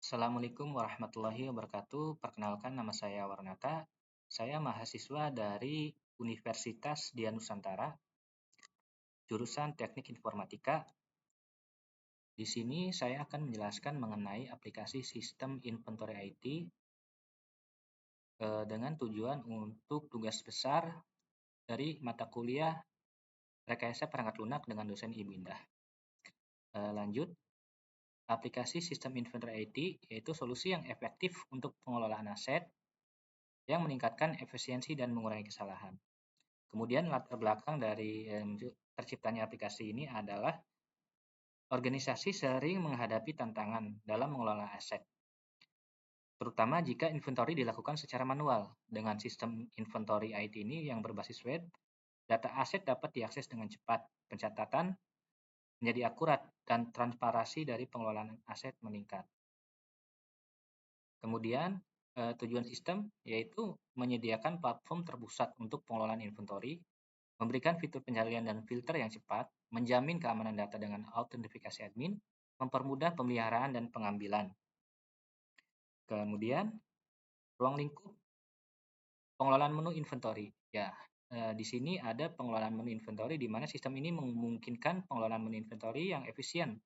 Assalamualaikum warahmatullahi wabarakatuh. Perkenalkan, nama saya Warnata. Saya mahasiswa dari Universitas Dian Nusantara, jurusan Teknik Informatika. Di sini saya akan menjelaskan mengenai aplikasi sistem inventory IT dengan tujuan untuk tugas besar dari mata kuliah Rekayasa Perangkat Lunak dengan dosen Ibu Indah. Lanjut, aplikasi sistem inventory IT yaitu solusi yang efektif untuk pengelolaan aset yang meningkatkan efisiensi dan mengurangi kesalahan. Kemudian latar belakang dari terciptanya aplikasi ini adalah organisasi sering menghadapi tantangan dalam mengelola aset, terutama jika inventory dilakukan secara manual. Dengan sistem inventory IT ini yang berbasis web, data aset dapat diakses dengan cepat, pencatatan menjadi akurat, dan transparansi dari pengelolaan aset meningkat. Kemudian, tujuan sistem yaitu menyediakan platform terpusat untuk pengelolaan inventory, memberikan fitur pencarian dan filter yang cepat, menjamin keamanan data dengan autentifikasi admin, mempermudah pemeliharaan dan pengambilan. Kemudian, ruang lingkup pengelolaan menu inventory. Ya, di sini ada pengelolaan menu inventory di mana sistem ini memungkinkan pengelolaan menu inventory yang efisien,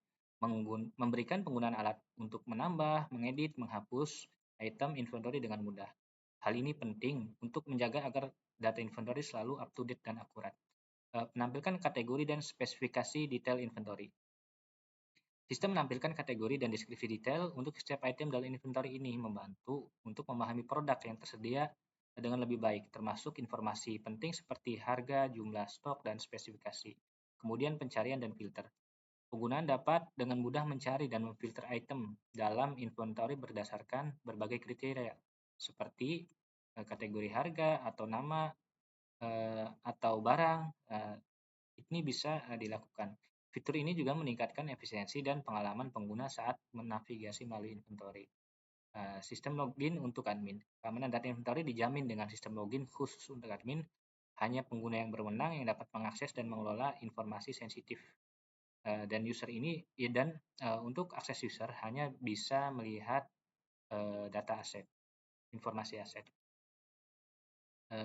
memberikan penggunaan alat untuk menambah, mengedit, menghapus item inventory dengan mudah. Hal ini penting untuk menjaga agar data inventory selalu up to date dan akurat. Menampilkan kategori dan spesifikasi detail inventory. Sistem menampilkan kategori dan deskripsi detail untuk setiap item dalam inventory ini, membantu untuk memahami produk yang tersedia dengan lebih baik, termasuk informasi penting seperti harga, jumlah stok, dan spesifikasi. Kemudian pencarian dan filter. Penggunaan dapat dengan mudah mencari dan memfilter item dalam inventory berdasarkan berbagai kriteria, seperti kategori harga atau nama atau barang. Ini bisa dilakukan. Fitur ini juga meningkatkan efisiensi dan pengalaman pengguna saat menavigasi melalui inventory. Sistem login untuk admin. Keamanan data inventory dijamin dengan sistem login khusus untuk admin. Hanya pengguna yang berwenang yang dapat mengakses dan mengelola informasi sensitif. Dan user ini untuk akses user hanya bisa melihat data aset, informasi aset.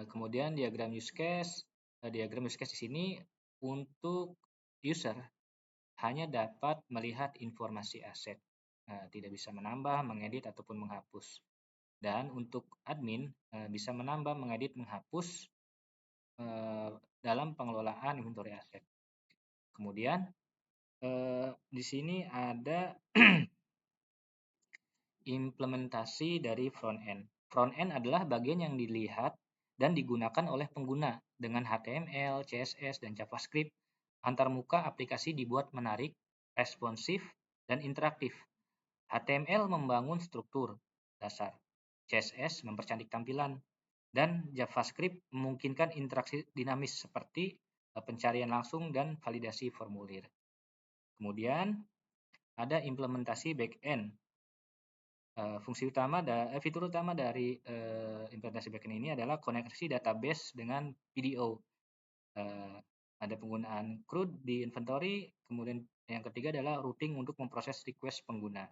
Kemudian diagram use case. Diagram use case di sini untuk user hanya dapat melihat informasi aset, tidak bisa menambah, mengedit, ataupun menghapus. Dan untuk admin bisa menambah, mengedit, menghapus dalam pengelolaan inventory aset. Kemudian di sini ada implementasi dari front end. Front end adalah bagian yang dilihat dan digunakan oleh pengguna dengan HTML, CSS, dan JavaScript. Antarmuka aplikasi dibuat menarik, responsif, dan interaktif. HTML membangun struktur dasar, CSS mempercantik tampilan, dan JavaScript memungkinkan interaksi dinamis seperti pencarian langsung dan validasi formulir. Kemudian ada implementasi backend. Fitur utama dari implementasi backend ini adalah koneksi database dengan PDO. Ada penggunaan CRUD di inventory, kemudian yang ketiga adalah routing untuk memproses request pengguna.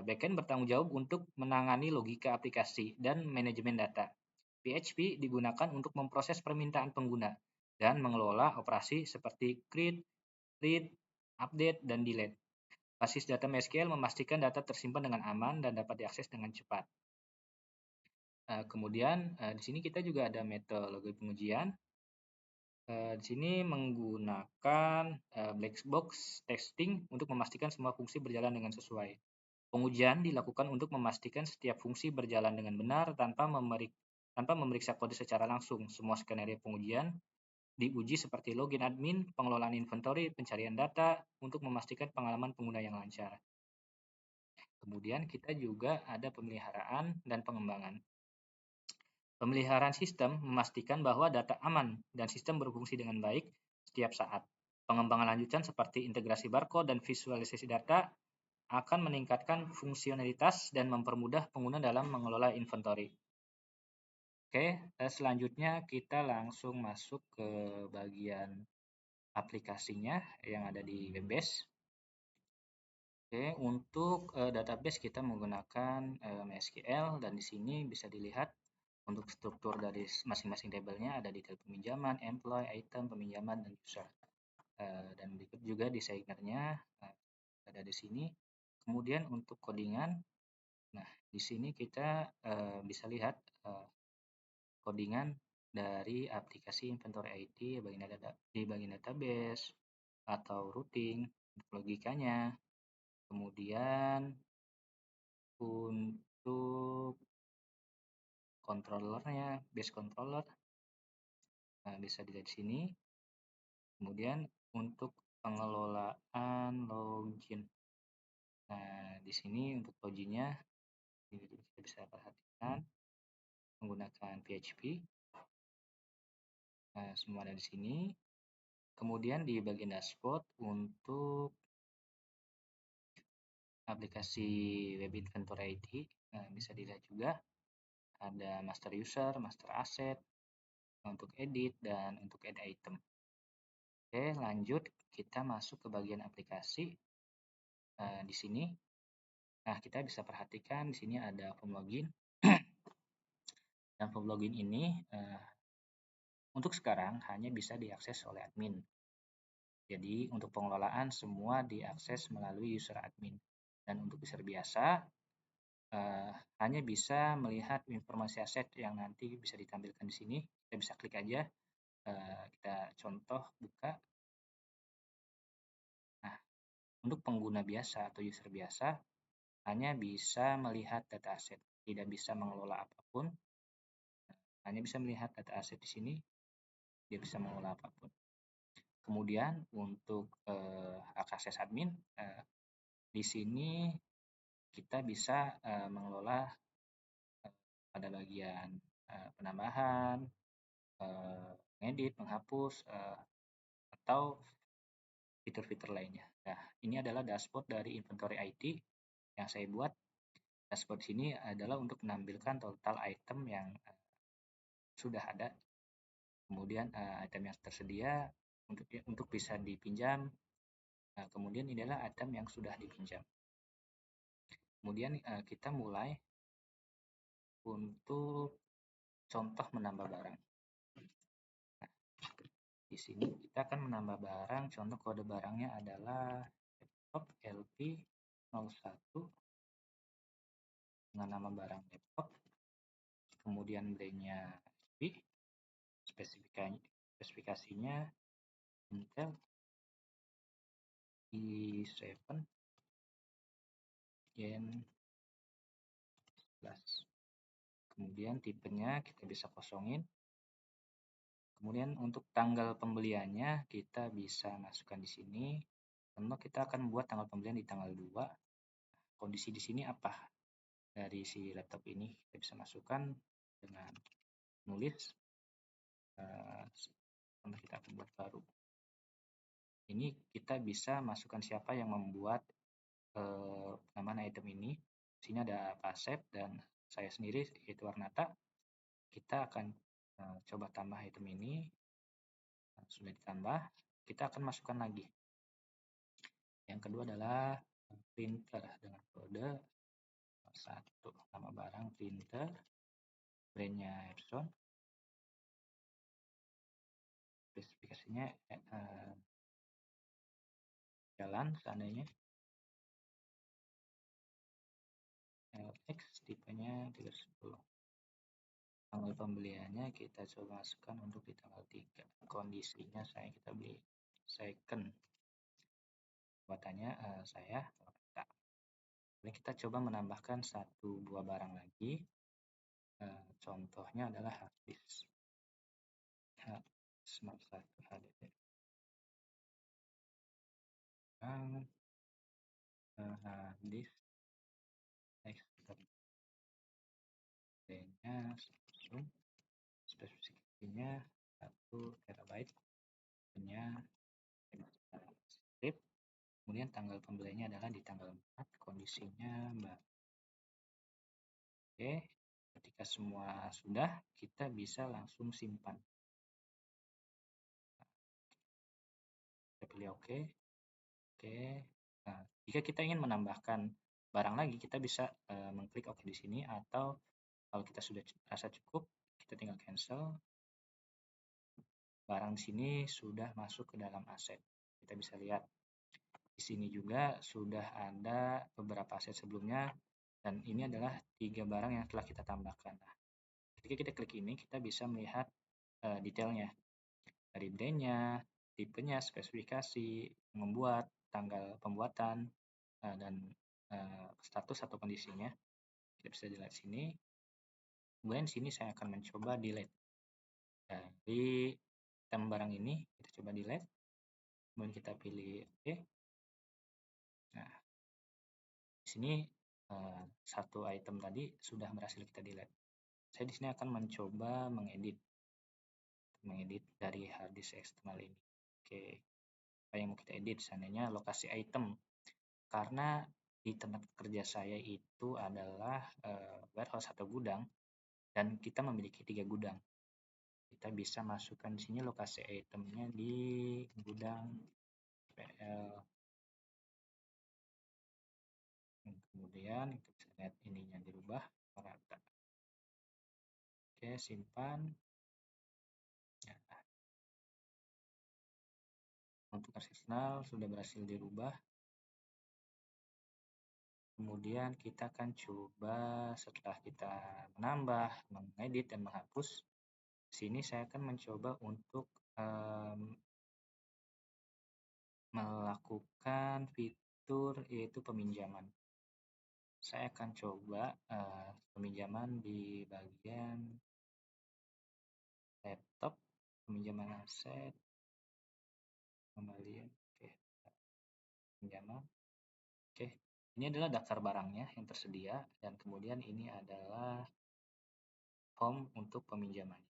Backend bertanggung jawab untuk menangani logika aplikasi dan manajemen data. PHP digunakan untuk memproses permintaan pengguna dan mengelola operasi seperti create, read, update, dan delete. Basis data MySQL memastikan data tersimpan dengan aman dan dapat diakses dengan cepat. Kemudian di sini kita juga ada metodologi pengujian. Di sini menggunakan black box testing untuk memastikan semua fungsi berjalan dengan sesuai. Pengujian dilakukan untuk memastikan setiap fungsi berjalan dengan benar tanpa memeriksa kode secara langsung. Semua skenario pengujian diuji seperti login admin, pengelolaan inventory, pencarian data untuk memastikan pengalaman pengguna yang lancar. Kemudian kita juga ada pemeliharaan dan pengembangan. Pemeliharaan sistem memastikan bahwa data aman dan sistem berfungsi dengan baik setiap saat. Pengembangan lanjutan seperti integrasi barcode dan visualisasi data akan meningkatkan fungsionalitas dan mempermudah pengguna dalam mengelola inventory. Oke, selanjutnya kita langsung masuk ke bagian aplikasinya yang ada di Webbase. Oke, untuk database kita menggunakan MySQL, dan di sini bisa dilihat untuk struktur dari masing-masing tabelnya ada detail peminjaman, employee, item, peminjaman, dan user. Dan berikut juga desainernya ada di sini. Kemudian untuk codingan, nah di sini kita bisa lihat codingan dari aplikasi inventory ID di bagian database atau routing, logikanya. Kemudian untuk controllernya, base controller, nah bisa dilihat di sini. Kemudian untuk pengelolaan login, nah di sini untuk loginnya kita bisa perhatikan menggunakan PHP. Nah, semua ada di sini. Kemudian di bagian dashboard untuk aplikasi web inventory ID, nah, bisa dilihat juga ada master user, master asset, untuk edit, dan untuk add item. Oke, lanjut kita masuk ke bagian aplikasi. Di sini, nah kita bisa perhatikan di sini ada form login. Dan form login ini untuk sekarang hanya bisa diakses oleh admin. Jadi untuk pengelolaan semua diakses melalui user admin. Dan untuk user biasa hanya bisa melihat informasi aset yang nanti bisa ditampilkan di sini. Kita bisa klik aja. Kita contoh buka. Nah, untuk pengguna biasa atau user biasa hanya bisa melihat data aset, tidak bisa mengelola apapun. Hanya bisa melihat data aset di sini, dia bisa mengelola apapun. Kemudian untuk akses admin, di sini kita bisa mengelola pada bagian penambahan, ngedit, menghapus, atau fitur-fitur lainnya. Nah, ini adalah dashboard dari inventory ID yang saya buat. Dashboard sini adalah untuk menampilkan total item yang sudah ada, kemudian item yang tersedia untuk bisa dipinjam. Kemudian ini adalah item yang sudah dipinjam. Kemudian kita mulai untuk contoh menambah barang. Nah, di sini kita akan menambah barang. Contoh kode barangnya adalah laptop LP01 dengan nama barang laptop. Kemudian brandnya HP, spesifikasinya Intel i7 Gen 11. Kemudian tipenya kita bisa kosongin. Kemudian untuk tanggal pembeliannya kita bisa masukkan di sini. Contoh kita akan buat tanggal pembelian di tanggal 2. Kondisi di sini apa dari si laptop ini? Kita bisa masukkan dengan nulis. Contoh kita akan buat baru. Ini kita bisa masukkan siapa yang membuat penambahan item ini. Di sini ada Pak Asep dan saya sendiri yaitu Arnata. Kita akan coba tambah item ini. Sudah ditambah, kita akan masukkan lagi. Yang kedua adalah printer dengan kode 1, nama barang printer, brandnya Epson, spesifikasinya jalan seandainya, LX, tipenya 310. Tanggal pembeliannya kita coba masukkan untuk di tanggal 3. Kondisinya kita beli second. Buatannya saya. Ini kita coba menambahkan satu buah barang lagi. Contohnya adalah hard disk. Smart 1 HDD. Hard disk external. D-nya Samsung. Spesifikasinya 1 TB. Punya strip. Kemudian tanggal pembeliannya adalah di tanggal 4. Kondisinya mbak. Oke, ketika semua sudah, kita bisa langsung simpan. Kita pilih oke. Nah, Jika kita ingin menambahkan barang lagi, kita bisa mengklik OK di sini, atau kalau kita sudah rasa cukup, kita tinggal cancel. Barang di sini sudah masuk ke dalam aset. Kita bisa lihat di sini juga sudah ada beberapa aset sebelumnya, dan ini adalah 3 barang yang telah kita tambahkan. Nah, ketika kita klik ini, kita bisa melihat detailnya dari brand-nya, tipenya, spesifikasi, membuat, tanggal pembuatan, dan status atau kondisinya. Kita bisa lihat sini. Kemudian sini saya akan mencoba delete dari item barang ini. Kita coba delete, kemudian kita pilih OK. Nah, di sini satu item tadi sudah berhasil kita delete. Saya di sini akan mencoba mengedit dari hard disk eksternal ini. Oke, apa yang mau kita edit? Seandainya lokasi item, karena di tempat kerja saya itu adalah warehouse atau gudang, dan kita memiliki 3 gudang. Kita bisa masukkan di sini lokasi itemnya di gudang PL. Kemudian kita bisa lihat ininya dirubah rata. Oke, simpan. Ya, untuk eksternal sudah berhasil dirubah. Kemudian kita akan coba setelah kita menambah, mengedit, dan menghapus. Sini saya akan mencoba untuk melakukan fitur yaitu peminjaman. Saya akan coba peminjaman di bagian laptop, peminjaman aset, kembalian. Oke, pinjaman. Oke, ini adalah daftar barangnya yang tersedia, dan kemudian ini adalah form untuk peminjamannya.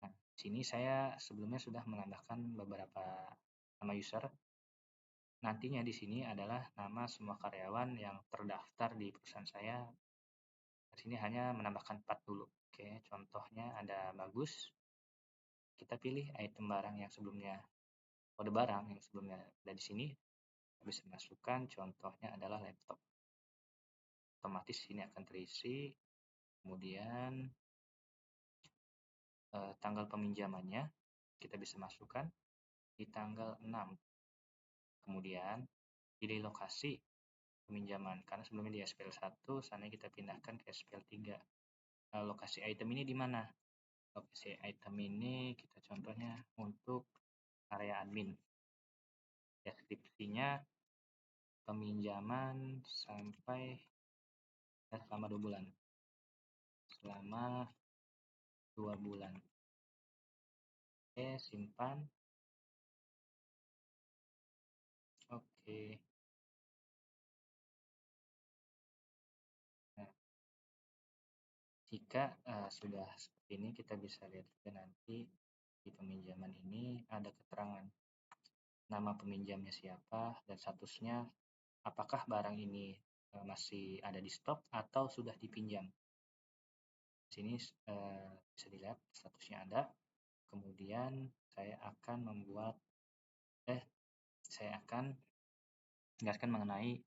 Nah, sini saya sebelumnya sudah menambahkan beberapa nama user. Nantinya di sini adalah nama semua karyawan yang terdaftar di perusahaan saya. Di sini hanya menambahkan 4 dulu. Oke, contohnya ada Bagus. Kita pilih item barang yang sebelumnya, kode barang yang sebelumnya ada di sini. Kita bisa masukkan, contohnya adalah laptop. Otomatis ini akan terisi. Kemudian tanggal peminjamannya kita bisa masukkan di tanggal 6. Kemudian pilih lokasi peminjaman, karena sebelumnya di SPL 1, seandainya kita pindahkan ke SPL 3. Lokasi item ini di mana? Lokasi item ini kita contohnya untuk area admin. Deskripsinya peminjaman sampai selama 2 bulan. Selama 2 bulan. Oke, simpan. Oke. Nah, jika sudah seperti ini, kita bisa lihat juga nanti di peminjaman ini ada keterangan nama peminjamnya siapa dan statusnya, apakah barang ini masih ada di stok atau sudah dipinjam. Di sini bisa dilihat statusnya ada. Kemudian saya akan menjelaskan mengenai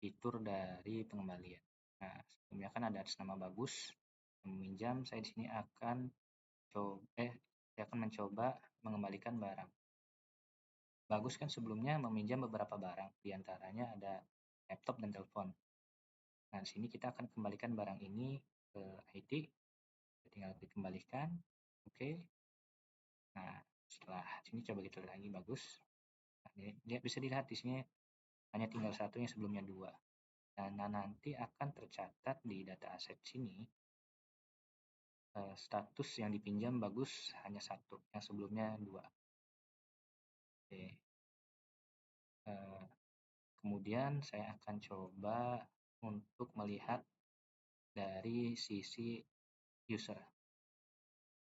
fitur dari pengembalian. Nah, sebelumnya kan ada atas nama Bagus meminjam. Saya di sini akan mencoba mengembalikan barang. Bagus kan sebelumnya meminjam beberapa barang, diantaranya ada laptop dan telepon. Nah, di sini kita akan kembalikan barang ini ke IT, tinggal dikembalikan. Oke. Nah, setelah sini coba kita lihat lagi Bagus. Nah, dia bisa dilihat di sini hanya tinggal 1 yang sebelumnya 2. Nah, nanti akan tercatat di data aset sini status yang dipinjam Bagus hanya 1, yang sebelumnya 2. Oke. Kemudian saya akan coba untuk melihat dari sisi user.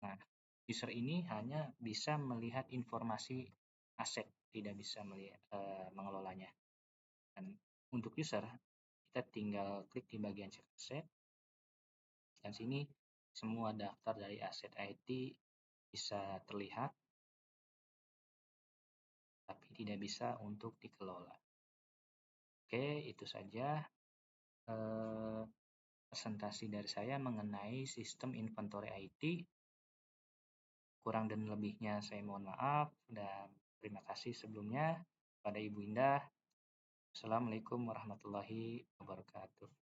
Nah, user ini hanya bisa melihat informasi aset, tidak bisa mengelolanya. Dan untuk user, kita tinggal klik di bagian cek aset, dan sini semua daftar dari aset IT bisa terlihat, tapi tidak bisa untuk dikelola. Oke, itu saja presentasi dari saya mengenai sistem inventory IT. Kurang dan lebihnya saya mohon maaf dan terima kasih sebelumnya pada Ibu Indah. Assalamualaikum warahmatullahi wabarakatuh.